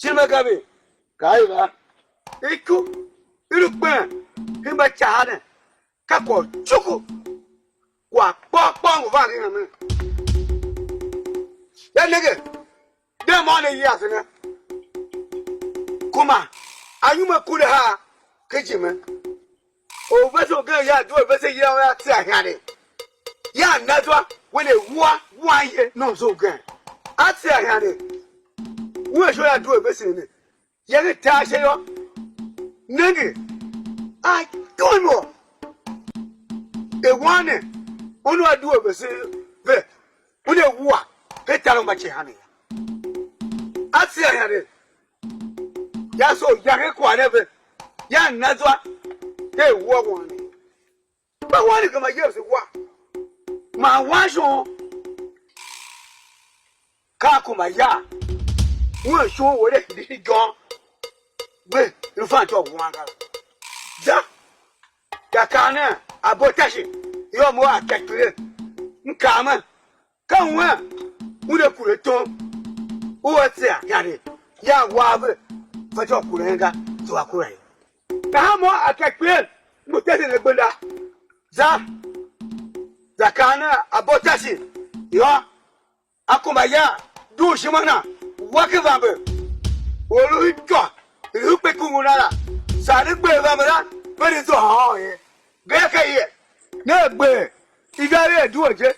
Chimakabe, Kaiva, Eku, Irukban, Himbachane, Kako, Chuku, Pong Vagin. That nigga, they're money yasina. Kuma, are you my Kudaha, Kitcheman? Oh, vessel girl, ya do a vessel yell at Sahari. Ya, that's what when they walk, why no so good. I'd say I had it. Where should I do a vessel? Young Tasha, Nigga, I don't know. The one, when I do a vessel, when they walk, they tell my honey. I'd say I had it. Ya so young, whatever. Young, that's what they walk one. But why do you come my years of walk? My wife on Kakuma ya. We're sure what it is gone. But you find your one. Dakana, a botashi. You're more accurate. Come, come where? Would have put a tone? What's there, Yanni? Ya wabber for your Kurenga to a Kure. Now more accurate. But that's in the Buddha. Zakana abotashi yo akumaya du shimana wakivambe olu hikka rupe kungunala sare gbe vamara beri so ha ye geke ye na gbe igare eduoje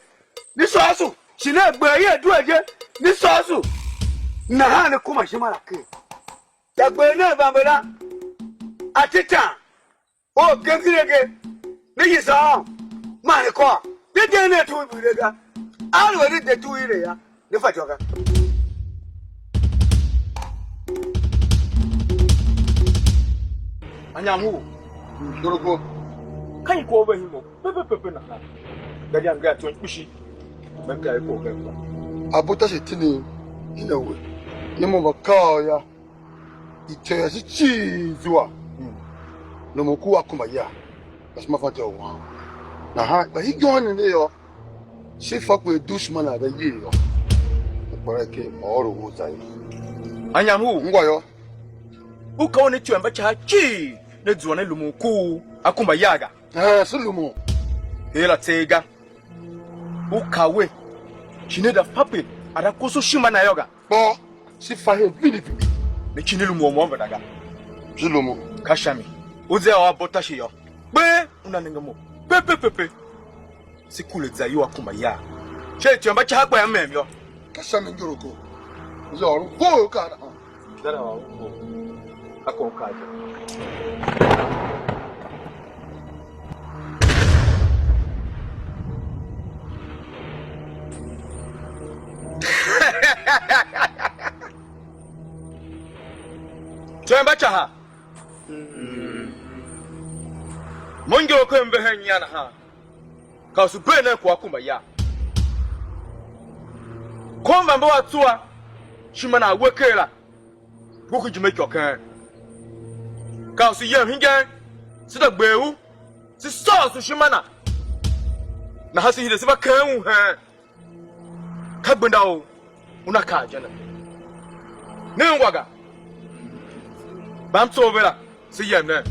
ni sosu si na gbe ye eduoje ni sosu na ha ne kuma shimara ke ya gbe na vamara atita o gengirege ni yisa mane ko they ne to be there. I already the 2 years. The Fatoga. Anyamu, Dorogo. Can you go over him? Pepe, the young guy to pushy. Abuta sitini in a way. Yamova Kaya. It tells a cheese. No Moku Akumaya. That's my father. But he gone in there. She fuck with Dushman at the year. But I came all the woods. Anyamu, Ngoyo. Who call it to a bacha chi? Let's one Lumuku, Akuma Yaga. Sulumo. Hela Tega. Ukawe. She need a puppet at a Koso Shimana Yoga. Bo, she fired Vinny. The Chinilumo Mombadaga. Sulumo. Kashami. Uze our Botashio. Be, Unaningamo. Pepe. Sikule za yu akumaya. Che chamba cha kwa memyo. Kashami Yoroko. Zoro, go kada. Dara wa ko. Akon kaje. Chamba cha ha. Monjo ko mbe hanya na ha. Kasu bene kwa kumaya. Komba mbo atua shimana wekela. Buku jimeke okan. Kasu yem hingan sida gbewu. Si sauce shimana. Na hasi hide siba kan ha. Kagbenda o una ka jana. Ne ngwaga. Bam to bela si yem ne.